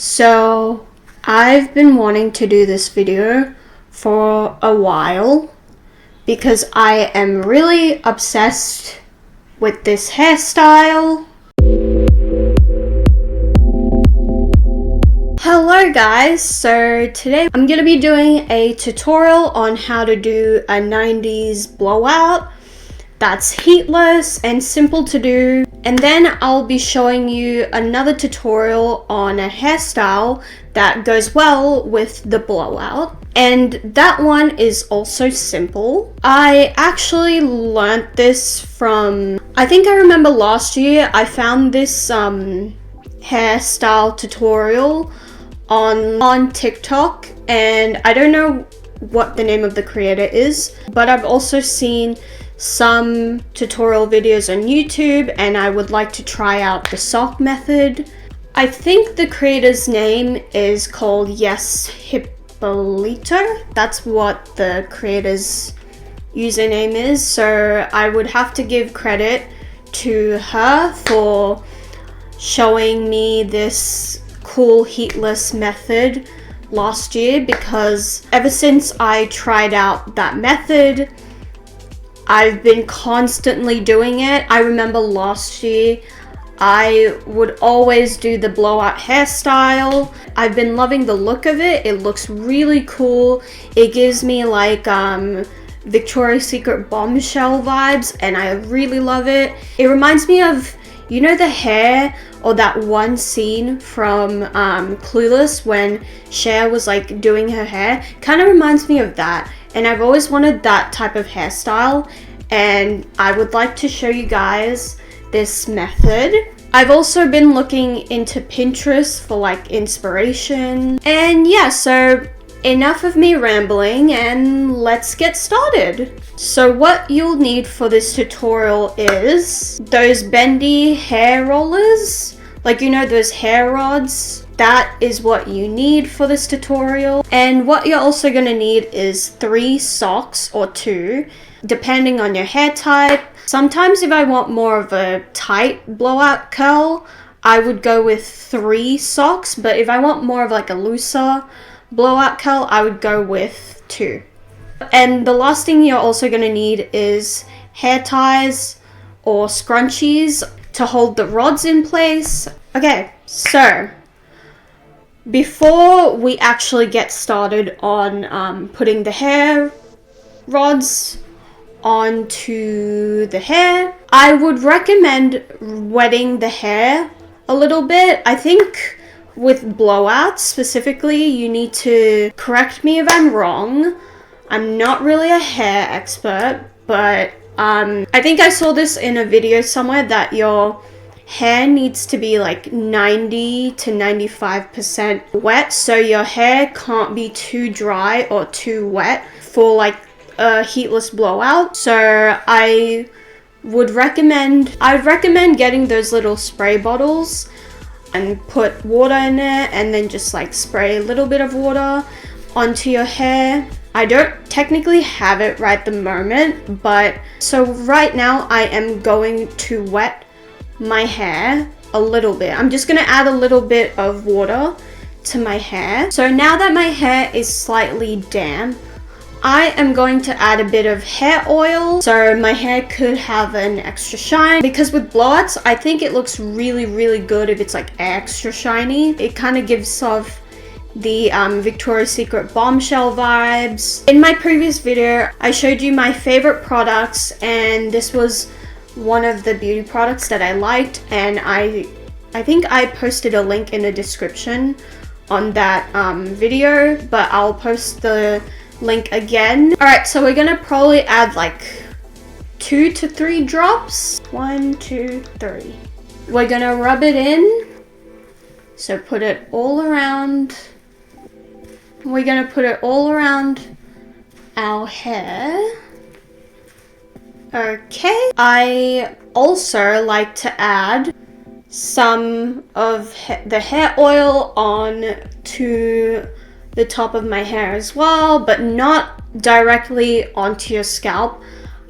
So I've been wanting to do this video for a while because I am really obsessed with this hairstyle. Hello guys, so today I'm going to be doing a tutorial on how to do a 90s blowout that's heatless and simple to do, and then I'll be showing you another tutorial on a hairstyle that goes well with the blowout, and that one is also simple. I actually learnt this from, I think I remember last year I found this hairstyle tutorial on TikTok, and I don't know what the name of the creator is, but I've also seen some tutorial videos on YouTube, and I would like to try out the sock method. I think the creator's name is called Yes Hippolito. That's what the creator's username is, so I would have to give credit to her for showing me this cool heatless method last year, because ever since I tried out that method, I've been constantly doing it. I remember last year I would always do the blowout hairstyle. I've been loving the look of it. It looks really cool. It gives me like Victoria's Secret bombshell vibes, and I really love it. It reminds me of, you know, the hair or that one scene from Clueless when Cher was like doing her hair. Kind of reminds me of that, and I've always wanted that type of hairstyle, and I would like to show you guys this method. I've also been looking into Pinterest for like inspiration, and yeah, so enough of me rambling and let's get started. So what you'll need for this tutorial is those bendy hair rollers, like, you know, those hair rods. That is what you need for this tutorial. And what you're also going to need is 3 socks or 2, depending on your hair type. Sometimes if I want more of a tight blowout curl, I would go with 3 socks, but if I want more of like a looser blowout curl, I would go with 2. And the last thing you're also going to need is hair ties or scrunchies to hold the rods in place. Okay, so before we actually get started on putting the hair rods onto the hair, I would recommend wetting the hair a little bit. I think with blowouts specifically, you need to correct me if I'm wrong. I'm not really a hair expert, but I think I saw this in a video somewhere that your hair needs to be like 90 to 95% wet, so your hair can't be too dry or too wet for like a heatless blowout. So I would recommend getting those little spray bottles and put water in it, and then just like spray a little bit of water onto your hair. I don't technically have it right the moment, but so right now I am going to wet my hair a little bit. I'm just gonna add a little bit of water to my hair. So now that my hair is slightly damp, I am going to add a bit of hair oil so my hair could have an extra shine, because with blowouts I think it looks really good if it's like extra shiny. It kind of gives off the Victoria's Secret bombshell vibes. In my previous video I showed you my favorite products, and this was one of the beauty products that I liked, and I think I posted a link in the description on that video, but I'll post the link again. Alright, so we're gonna probably add like 2 to 3 drops. 1, 2, 3. We're gonna rub it in, so put it all around. We're gonna put it all around our hair. Okay, I also like to add some of the hair oil on to the top of my hair as well, but not directly onto your scalp.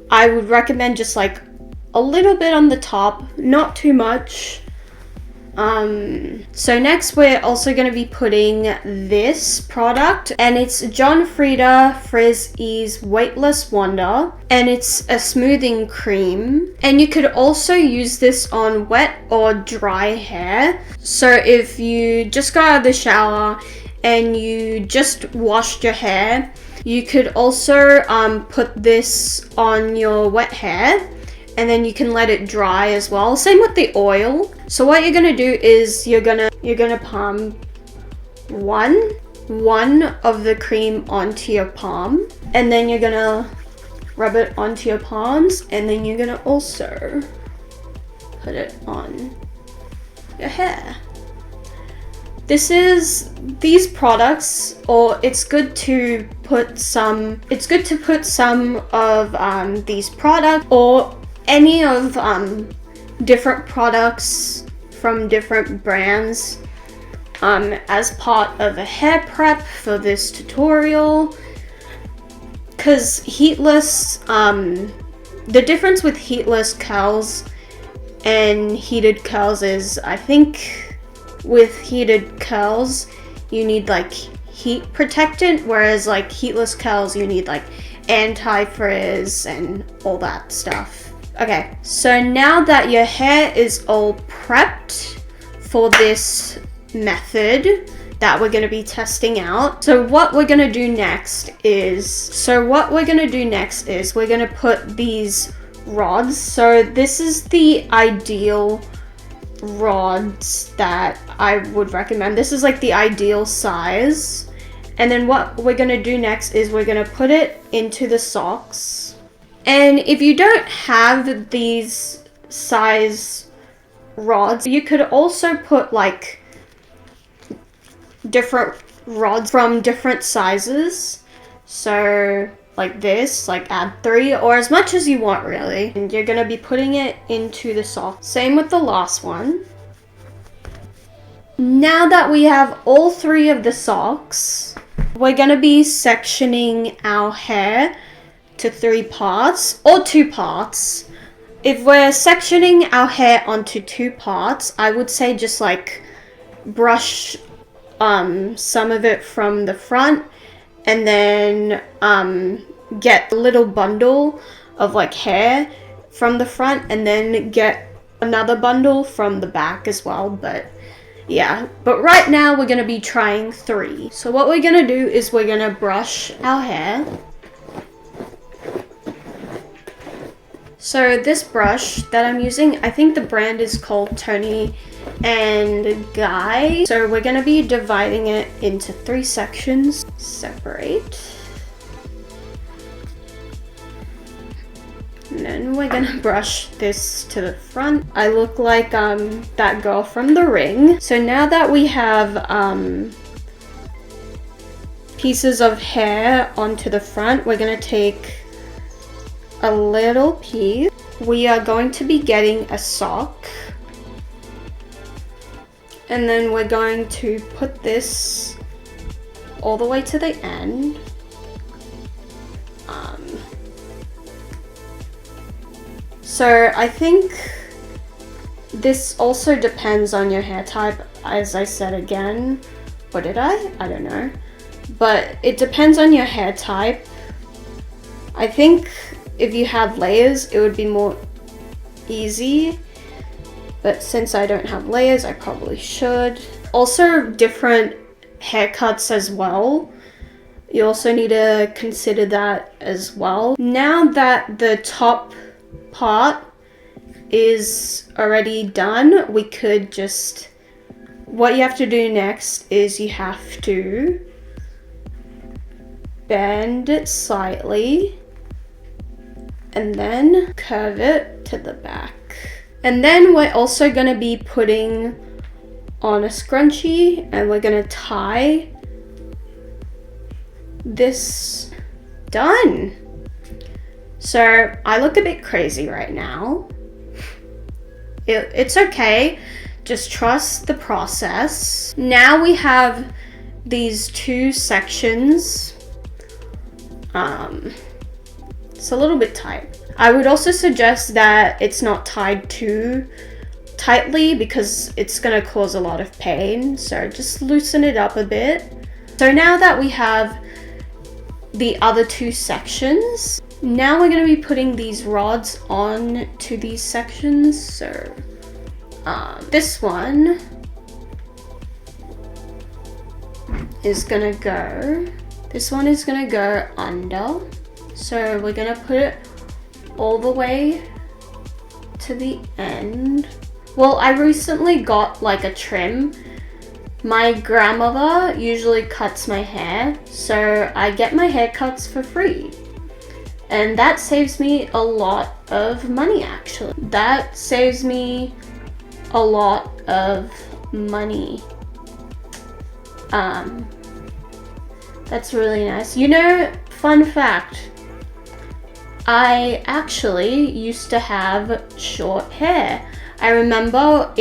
I would recommend just like a little bit on the top, not too much, So next we're also going to be putting this product, and it's John Frieda Frizz Ease Weightless Wonder, and it's a smoothing cream, and you could also use this on wet or dry hair. So if you just got out of the shower and you just washed your hair, you could also put this on your wet hair, and then you can let it dry as well. Same with the oil. So what you're gonna do is you're gonna palm one of the cream onto your palm, and then you're gonna rub it onto your palms, and then you're gonna also put it on your hair. These products, or it's good to put some of these products, or any of different products from different brands as part of a hair prep for this tutorial. Because heatless, the difference with heatless curls and heated curls is, I think with heated curls you need like heat protectant, whereas like heatless curls you need like anti-frizz and all that stuff. Okay, so now that your hair is all prepped for this method that we're going to be testing out, so what we're going to do next is we're going to put these rods. So this is the ideal rods that I would recommend. This is like the ideal size. And then what we're going to do next is we're going to put it into the socks. And if you don't have these size rods, you could also put like different rods from different sizes. So like this, like add 3 or as much as you want really. And you're gonna be putting it into the sock. Same with the last one. Now that we have all 3 of the socks, we're gonna be sectioning our hair to 3 parts or 2 parts. If we're sectioning our hair onto 2 parts, I would say just like brush some of it from the front, and then get a little bundle of like hair from the front, and then get another bundle from the back as well. But yeah, but right now we're gonna be trying 3. So what we're gonna do is we're gonna brush our hair. So this brush that I'm using, I think the brand is called Tony and Guy. So we're gonna be dividing it into 3 sections. Separate. And then we're gonna brush this to the front. I look like that girl from The Ring. So now that we have pieces of hair onto the front, we're gonna take a little piece. We are going to be getting a sock, and then we're going to put this all the way to the end. So I think this also depends on your hair type, as I said again. Or did I? I don't know. But it depends on your hair type. I think if you have layers, it would be more easy. But since I don't have layers, I probably should. Also, different haircuts as well. You also need to consider that as well. Now that the top part is already done, we could just, what you have to do next is you have to bend it slightly and then curve it to the back. And then we're also going to be putting on a scrunchie, and we're going to tie this. Done. So I look a bit crazy right now. It's okay. Just trust the process. Now we have these 2 sections. It's a little bit tight. I would also suggest that it's not tied too tightly because it's gonna cause a lot of pain. So just loosen it up a bit. So now that we have the other two sections, now we're gonna be putting these rods on to these sections. So this one is gonna go, under. So we're gonna put it all the way to the end. Well, I recently got like a trim. My grandmother usually cuts my hair, so I get my haircuts for free. And that saves me a lot of money, actually. That saves me a lot of money. That's really nice. You know, fun fact, I actually used to have short hair. I remember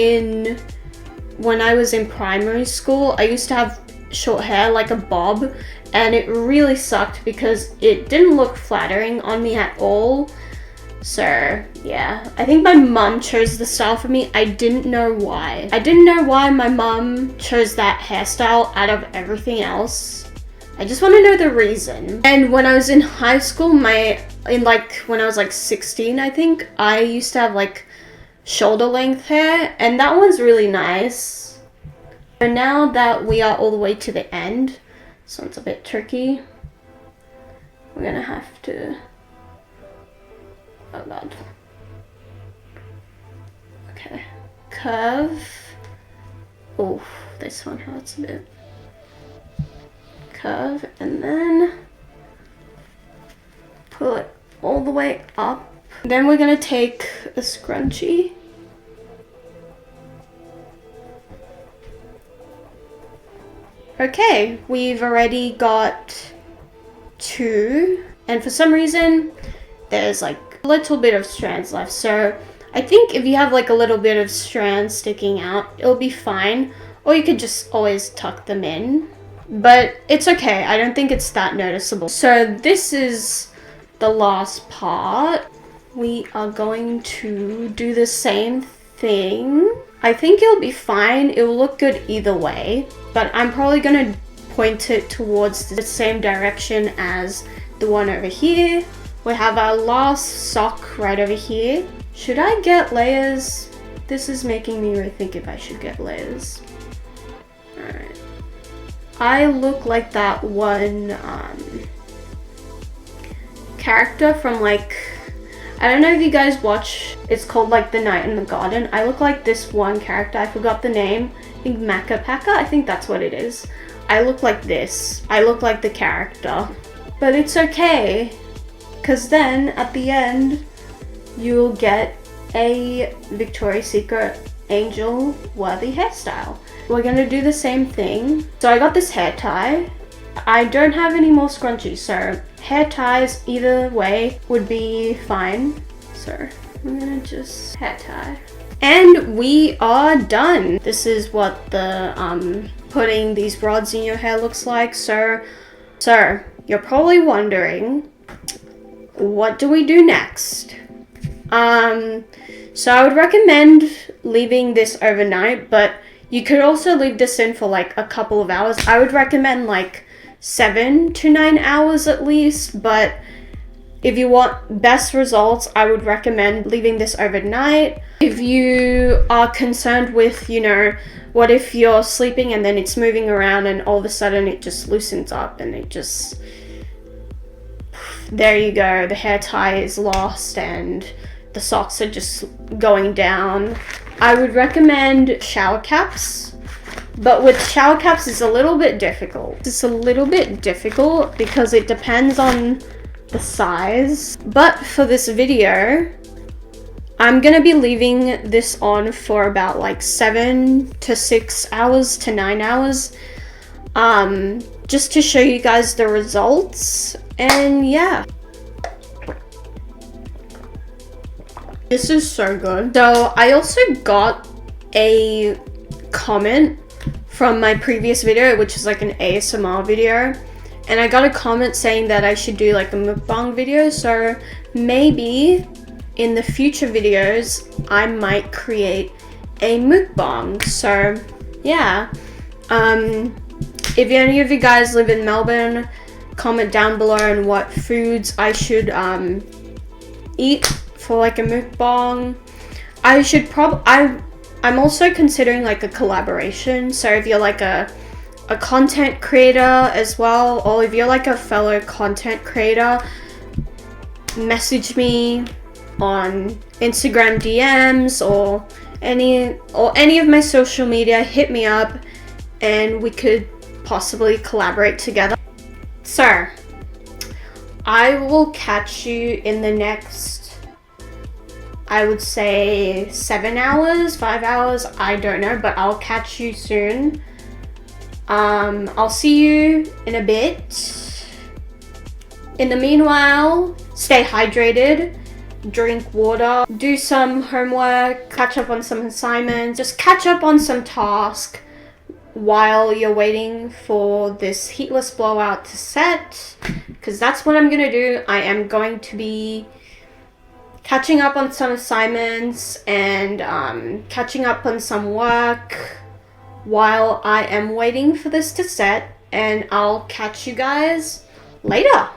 when I was in primary school, I used to have short hair like a bob, and it really sucked because it didn't look flattering on me at all. So yeah, I think my mum chose the style for me. I didn't know why. I didn't know why my mum chose that hairstyle out of everything else. I just want to know the reason. And when I was in high school, when I was like 16, I think, I used to have like shoulder length hair, and that one's really nice. So now that we are all the way to the end, this one's a bit tricky. We're gonna have to, oh god. Okay, curve. Oh, this one hurts a bit. Curve, and then pull it all the way up. Then we're gonna take a scrunchie. Okay, we've already got two, and for some reason there's like a little bit of strands left. So I think if you have like a little bit of strands sticking out, it'll be fine, or you could just always tuck them in. But it's okay, I don't think it's that noticeable. So this is the last part. We are going to do the same thing. I think it'll be fine, it will look good either way, but I'm probably gonna point it towards the same direction as the one over here. We have our last sock right over here. Should I get layers? This is making me rethink if I should get layers. Alright. I look like that one character from like, I don't know if you guys watch, it's called like The Night in the Garden. I look like this one character, I forgot the name. I think Maka Paka, I think that's what it is. I look like this. I look like the character. But it's okay, because then at the end, you'll get a Victoria's Secret angel worthy hairstyle. We're gonna do the same thing. So I got this hair tie. I don't have any more scrunchies, so hair ties either way would be fine. So I'm gonna just hair tie. And we are done. This is what the putting these rods in your hair looks like. So you're probably wondering, what do we do next? So I would recommend leaving this overnight, but you could also leave this in for like a couple of hours. I would recommend like 7 to 9 hours at least, but if you want best results, I would recommend leaving this overnight. If you are concerned with, you know, what if you're sleeping and then it's moving around and all of a sudden it just loosens up and it just, there you go, the hair tie is lost and the socks are just going down. I would recommend shower caps, but with shower caps it's a little bit difficult. It's a little bit difficult because it depends on the size. But for this video, I'm gonna be leaving this on for about like 7 to 6 hours to 9 hours, just to show you guys the results. And yeah. This is so good. So I also got a comment from my previous video, which is like an ASMR video, and I got a comment saying that I should do like a mukbang video. So maybe in the future videos I might create a mukbang. So yeah, if any of you guys live in Melbourne, comment down below on what foods I should eat for like a mukbang. I'm also considering like a collaboration. So if you're like a content creator as well, or if you're like a fellow content creator, message me on Instagram DMs or any of my social media. Hit me up and we could possibly collaborate together. So I will catch you in the next, I would say 7 hours, 5 hours, I don't know, but I'll catch you soon. I'll see you in a bit. In the meanwhile, stay hydrated, drink water, do some homework, catch up on some assignments, just catch up on some tasks while you're waiting for this Heatless blowout to set, because that's what I'm gonna do. I am going to be catching up on some assignments and catching up on some work while I am waiting for this to set, and I'll catch you guys later.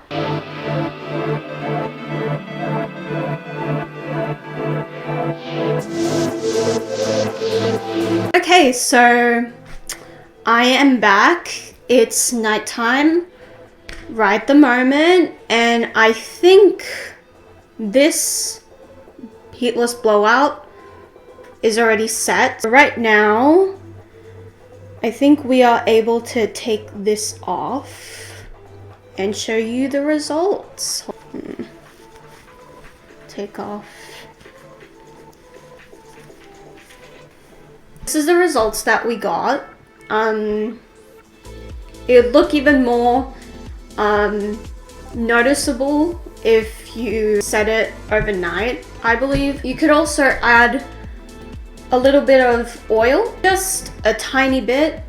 Okay, so I am back. It's nighttime right at the moment, and I think this Heatless blowout is already set. Right now, I think we are able to take this off and show you the results. Take off. This is the results that we got. It would look even more noticeable if you set it overnight, I believe. You could also add a little bit of oil, just a tiny bit,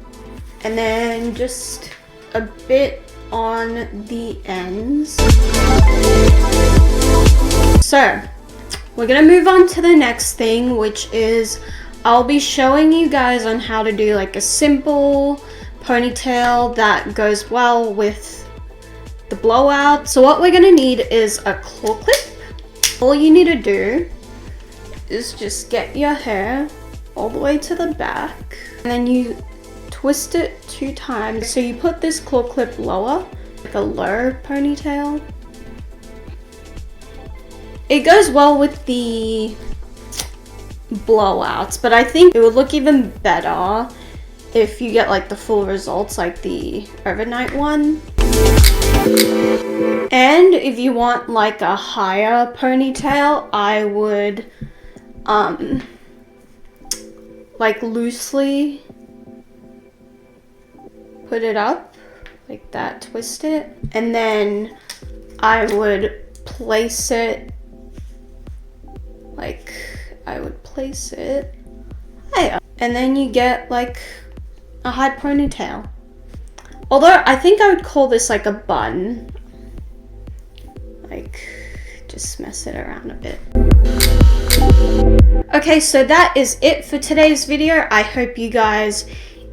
and then just a bit on the ends. So we're gonna move on to the next thing, which is I'll be showing you guys on how to do like a simple ponytail that goes well with the blowout. So what we're gonna need is a claw clip. All you need to do is just get your hair all the way to the back, and then you twist it 2 times. So you put this claw clip lower, like a low ponytail. It goes well with the blowouts, but I think it would look even better if you get like the full results, like the overnight one. And if you want like a higher ponytail, I would like loosely put it up like that, twist it, and then I would place it like higher, and then you get like a high ponytail. Although I think I would call this like a bun, like just mess it around a bit. Okay, so that is it for today's video. I hope you guys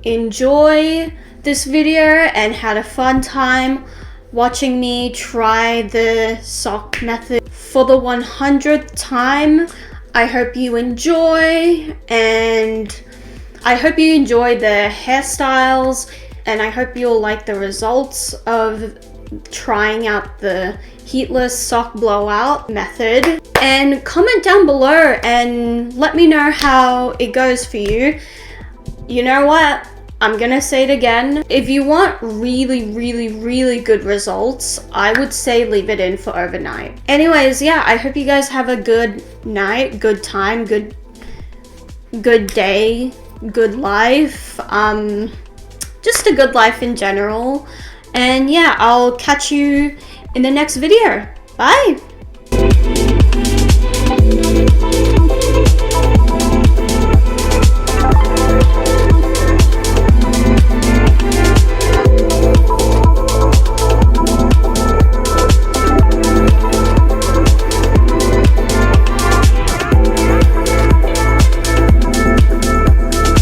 enjoy this video and had a fun time watching me try the sock method for the 100th time. I hope you enjoy, and I hope you enjoy the hairstyles, and I hope you'll like the results of trying out the Heatless sock blowout method. And comment down below and let me know how it goes for you. You know what? I'm gonna say it again. If you want really good results, I would say leave it in for overnight. Anyways, yeah, I hope you guys have a good night, good time, good day, good life. Just a good life in general. And yeah, I'll catch you in the next video. Bye!